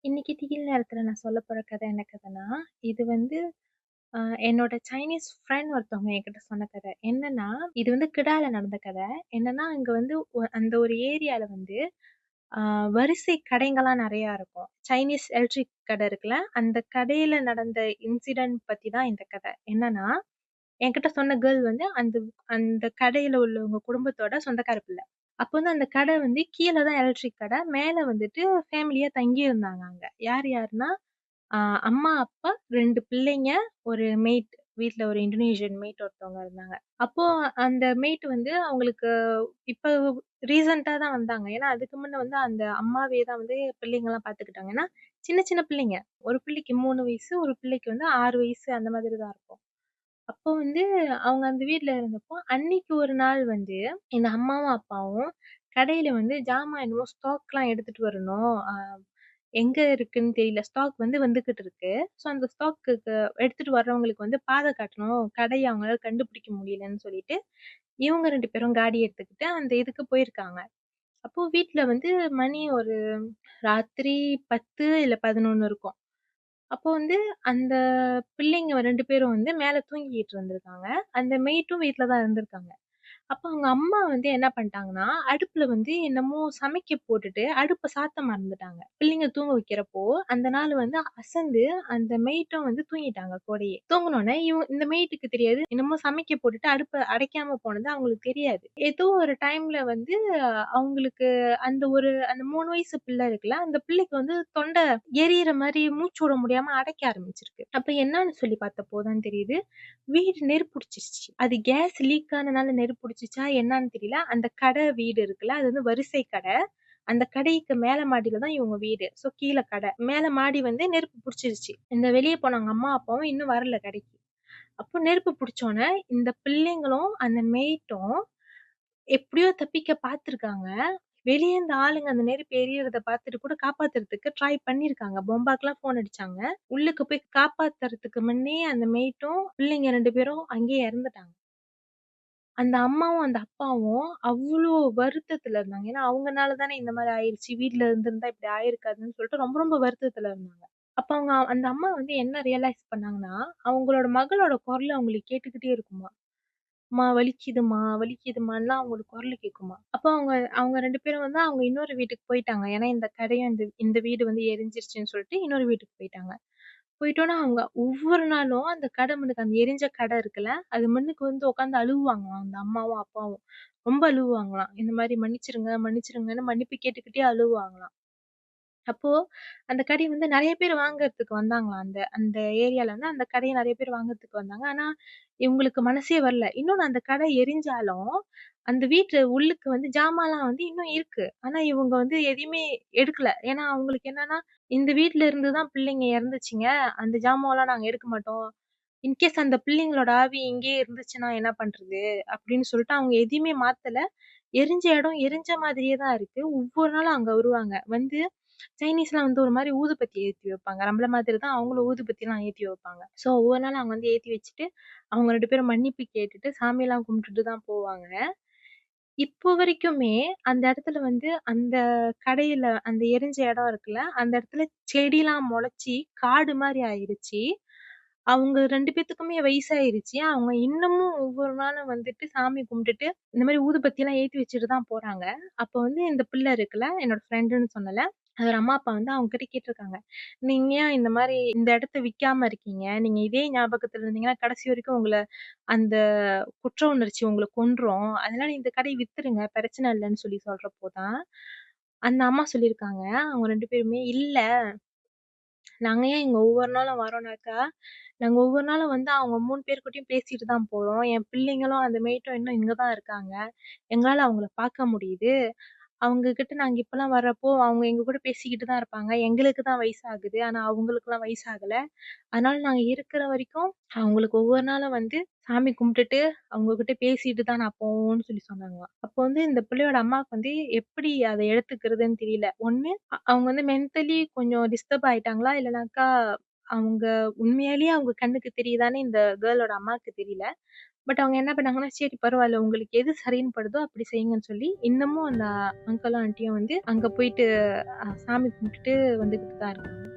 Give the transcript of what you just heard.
இன்னைக்கு திகில் நேரத்துல நான் சொல்லப் போற கதை என்ன கதைன்னா, இது வந்து அ என்னோட சைனீஸ் ஃப்ரெண்ட் ஒருத்தவங்க என்கிட்ட சொன்ன கதை. என்னன்னா, இது வந்து கிடால நடந்த கதை. என்னன்னா, அங்க வந்து அந்த ஒரு ஏரியால வந்து அ வரிசை கடைங்கலாம் நெறையா இருக்கும். சைனீஸ் எலக்ட்ரிக் கடை இருக்குல்ல, அந்த கடையில நடந்த இன்சிடென்ட் பத்தி தான் இந்த கதை. என்னன்னா, என்கிட்ட சொன்ன கேர்ள் வந்து அந்த அந்த கடையில உள்ளவங்க குடும்பத்தோட சொந்தக்கார பிள்ளை. அப்ப வந்து அந்த கடை வந்து கீழ தான் எலக்ட்ரிக் கடை. மேல வந்துட்டு ஃபேமிலியா தங்கி இருந்தாங்க அங்க. யார் யாருன்னா, அ அம்மா, அப்பா, 2 பிள்ளைங்க, ஒரு மெய்ட். வீட்ல ஒரு இந்தோனேஷியன் மெய்ட் ஒருத்தவங்க இருந்தாங்க. அப்போ அந்த மெய்ட் வந்து அவங்களுக்கு இப்ப ரீசென்ட்டா தான் வந்தாங்க. ஏன்னா, அதுக்கு முன்ன வந்து அந்த அம்மாவே தான் வந்து பிள்ளைங்கலாம் பார்த்துக்கிட்டாங்க. ஏன்னா, சின்ன சின்ன பிள்ளைங்க. ஒரு பிள்ளைக்கு 3 வயசு, ஒரு பிள்ளைக்கு வந்து 6 வயசு அந்த மாதிரி தான் இருக்கும். அப்போ வந்து அவங்க அந்த வீட்ல இருந்தப்போ, அன்னைக்கு ஒரு நாள் வந்து எங்க அம்மாவும், அப்பாவும் கடையில வந்து ஜாமான் என்னமோ ஸ்டாக்லாம் எடுத்துட்டு வரணும். எங்க இருக்குன்னு தெரியல. ஸ்டாக் வந்து வந்துகிட்டு இருக்கு. ஸோ அந்த ஸ்டாக்குக்கு எடுத்துட்டு வர்றவங்களுக்கு வந்து பாத காட்டணும். கடைய அவங்களால கண்டுபிடிக்க முடியலன்னு சொல்லிட்டு, இவங்க 2 பேரும் காடி எடுத்துக்கிட்டு அந்த இதுக்கு போயிருக்காங்க. அப்போ வீட்ல வந்து மணி ஒரு ராத்திரி 10 இல்ல 11 இருக்கும். அப்போ வந்து அந்த பிள்ளைங்க 2 பேரும் வந்து மேல தூங்கிட்டு இருந்திருக்காங்க. அந்த மெய்டும் வீட்ல தான் இருந்திருக்காங்க. அப்ப அவங்க அம்மா வந்து என்ன பண்ணிட்டாங்கன்னா, அடுப்புல வந்து என்னமோ சமைக்க போட்டுட்டு அடுப்ப சாத்த மறந்துட்டாங்க. பிள்ளைங்க தூங்க வைக்கிறப்போ, அந்த நாள் வந்து அசந்து அந்த மெய்டும் வந்து தூங்கிட்டாங்க கூடயே. தூங்குனோனே இந்த மெய்டுக்கு தெரியாது. என்னமோ சமைக்க போட்டுட்டு அடுப்ப அடைக்காம போனது அவங்களுக்கு தெரியாது. ஏதோ ஒரு டைம்ல வந்து அவங்களுக்கு அந்த 3 வயசு பிள்ளை இருக்குல்ல, அந்த பிள்ளைக்கு வந்து தொண்டை எரியிற மாரி மூச்சு விட முடியாம அடைக்க ஆரம்பிச்சிருக்கு. அப்ப என்னான்னு சொல்லி பார்த்தப்போ தான் தெரியுது, வீடு நெருப்புடிச்சிருச்சு. அது கேஸ் லீக் ஆனனால நெருப்புடிச்சுச்சா என்னான்னு தெரியல. அந்த கடை வீடு இருக்குல்ல, அது வந்து வரிசை கடை. அந்த கடைக்கு மேல மாடில தான் இவங்க வீடு. ஸோ கீழ கடை. மேல மாடி வந்து நெருப்பு புடிச்சிருச்சு. இந்த வெளிய போனவங்க அம்மா, அப்பாவும் இன்னும் வரல கடைக்கு. அப்போ நெருப்பு புடிச்சோனே, இந்த பிள்ளைங்களும், அந்த மெய்ட்டும் எப்படியோ தப்பிக்க பார்த்துருக்காங்க. வெளிய இருந்து ஆளுங்க அந்த நெருப்பு எரியறத பார்த்துட்டு கூட காப்பாத்துறதுக்கு ட்ரை பண்ணியிருக்காங்க. பொம்பாக்குலாம் ஃபோன் அடிச்சாங்க. உள்ளுக்கு போய் காப்பாத்துறதுக்கு முன்னே அந்த மெய்ட்டும், பிள்ளைங்க 2 பேரும் அங்கேயே இறந்துட்டாங்க. அந்த அம்மாவும், அந்த அப்பாவும் அவ்ளோ வருத்தத்துல இருந்தாங்க. ஏன்னா, அவங்கனால தானே இந்த மாரி ஆயிருச்சு. வீட்ல இருந்திருந்தா இப்படி ஆயிருக்காதுன்னு சொல்லிட்டு ரொம்ப ரொம்ப வருத்தத்துல இருந்தாங்க. அப்ப அவங்க அந்த அம்மா வந்து என்ன ரியலைஸ் பண்ணாங்கன்னா, அவங்களோட மகளோட குரல் அவங்களுக்கு கேட்டுக்கிட்டே இருக்குமாம். "அம்மா வலிக்குதும்மா, வலிக்குதும்மான்லாம்" அவங்களுக்கு குரல் கேட்குமாம். அப்ப அவங்க அவங்க 2 பேரும் வந்து அவங்க இன்னொரு வீட்டுக்கு போயிட்டாங்க. ஏன்னா இந்த கடையும் இந்த இந்த வீடு வந்து எரிஞ்சிருச்சுன்னு சொல்லிட்டு இன்னொரு வீட்டுக்கு போயிட்டாங்க. போயிட்டோனே அவங்க ஒவ்வொரு நாளும் அந்த கடை முன்னுக்கு அந்த எரிஞ்ச கடை இருக்குல்ல, அது முன்னுக்கு வந்து உட்காந்து அழுவாங்களாம் அந்த அம்மாவும், அப்பாவும். ரொம்ப அழுவாங்களாம். இந்த மாரி மன்னிச்சிருங்க, மன்னிச்சிருங்கன்னு மன்னிப்பு கேட்டுக்கிட்டே அழுவாங்களாம். அப்போ அந்த கடைய வந்து நெறைய பேர் வாங்கறதுக்கு வந்தாங்களாம். அந்த அந்த ஏரியால வந்து அந்த கடைய நெறைய பேர் வாங்கறதுக்கு வந்தாங்க. ஆனா, இவங்களுக்கு மனசே வரல. இன்னொன்னு அந்த கடை எரிஞ்சாலும், அந்த வீட்டு உள்ளுக்கு வந்து ஜாமான்லாம் வந்து இன்னும் இருக்கு. ஆனா, இவங்க வந்து எதையுமே எடுக்கல. ஏன்னா, அவங்களுக்கு என்னன்னா, இந்த வீட்ல இருந்து தான் பிள்ளைங்க இறந்துச்சுங்க. அந்த ஜாமான்லாம் நாங்க எடுக்க மாட்டோம். இன்கேஸ் அந்த பிள்ளைங்களோட ஆவி இங்கேயே இருந்துச்சுன்னா என்ன பண்றது? அப்படின்னு சொல்லிட்டு அவங்க எதையுமே மாத்தல. எரிஞ்ச இடம் எரிஞ்ச மாதிரியே தான் இருக்கு. ஒவ்வொரு நாளும் அங்க வருவாங்க. வந்து சைனீஸ்லாம் வந்து ஒரு மாரி ஊதுபத்தி ஏத்தி வைப்பாங்க. நம்மள மாதிரி தான் அவங்களும் ஊதுபத்திலாம் ஏத்தி வைப்பாங்க. ஸோ ஒவ்வொரு நாளும் அவங்க வந்து ஏத்தி வச்சுட்டு, அவங்க 2 பேரும் மன்னிப்பு கேட்டுட்டு, சாமியெல்லாம் கும்பிட்டுட்டு தான் போவாங்க. இப்போ வரைக்குமே அந்த இடத்துல வந்து அந்த கடையில அந்த எரிஞ்ச இடம் இருக்குல்ல, அந்த இடத்துல செடிலாம் மொளச்சு காடு மாரி ஆயிருச்சு. அவங்க 2 பேத்துக்குமே வயசாயிருச்சு. அவங்க இன்னமும் ஒவ்வொரு நாளும் வந்துட்டு சாமி கும்பிட்டுட்டு, இந்த மாரி ஊதுபத்திலாம் ஏத்தி வச்சுட்டு தான் போறாங்க. அப்ப வந்து இந்த பிள்ளை இருக்குல்ல, என்னோட ஃப்ரெண்டுன்னு சொன்னேன்ல, அதோட அம்மா, அப்பா வந்து அவங்க கிட்ட கேட்டுருக்காங்க. "நீங்க ஏன் இந்த மாரி இந்த இடத்த விக்காம இருக்கீங்க? நீங்க இதே ஞாபகத்துல இருந்தீங்கன்னா, கடைசி வரைக்கும் உங்கள அந்த குற்ற உணர்ச்சி உங்கள கொன்றும். அதனால இந்த கடைய வித்துருங்க. பிரச்சனை இல்லன்னு" சொல்லி சொல்றப்போ தான், அந்த அம்மா சொல்லியிருக்காங்க, அவங்க 2 பேருமே, "இல்ல, நாங்க ஏன் இங்க ஒவ்வொரு நாளும் வரோம்னாக்கா, நாங்க ஒவ்வொரு நாளும் வந்து அவங்க 3 பேர்கிட்டயும் பேசிட்டு தான் போறோம். என் பிள்ளைங்களும் அந்த மேட்டும் இன்னும் இங்க தான் இருக்காங்க. எங்களால அவங்கள பார்க்க முடியுது. அவங்க கிட்ட நாங்க இப்பலாம் வர்றப்போ, அவங்க எங்க கூட பேசிக்கிட்டு தான் இருப்பாங்க. எங்களுக்கு தான் வயசாகுது. ஆனா அவங்களுக்குலாம் வயசாகல. அதனால நாங்க இருக்கிற வரைக்கும், அவங்களுக்கு ஒவ்வொரு நாளும் வந்து சாமி கும்பிட்டுட்டு, அவங்க கிட்ட பேசிட்டு தான் நான் போவோம்ன்னு சொல்லி சொன்னாங்களாம். அப்போ வந்து இந்த பிள்ளையோட அம்மாவுக்கு வந்து எப்படி அத எடுத்துக்கிறதுன்னு தெரியல. ஒண்ணு அவங்க வந்து மென்டலி கொஞ்சம் டிஸ்டர்ப் ஆயிட்டாங்களா? இல்லனாக்கா அவங்க உண்மையாலேயே அவங்க கண்ணுக்கு தெரியுதான்னு இந்த கேர்ளோட அம்மாவுக்கு தெரியல. பட் அவங்க என்ன பண்ணாங்கன்னா, சரி பரவால்ல உங்களுக்கு எது சரின்னு படுதோ அப்படி செய்யுங்கன்னு சொல்லி, இன்னமும் அந்த அங்கிளும், ஆன்டியும் வந்து அங்க போயிட்டு சாமி கும்பிட்டுட்டு வந்துகிட்டு தான் இருக்காங்க.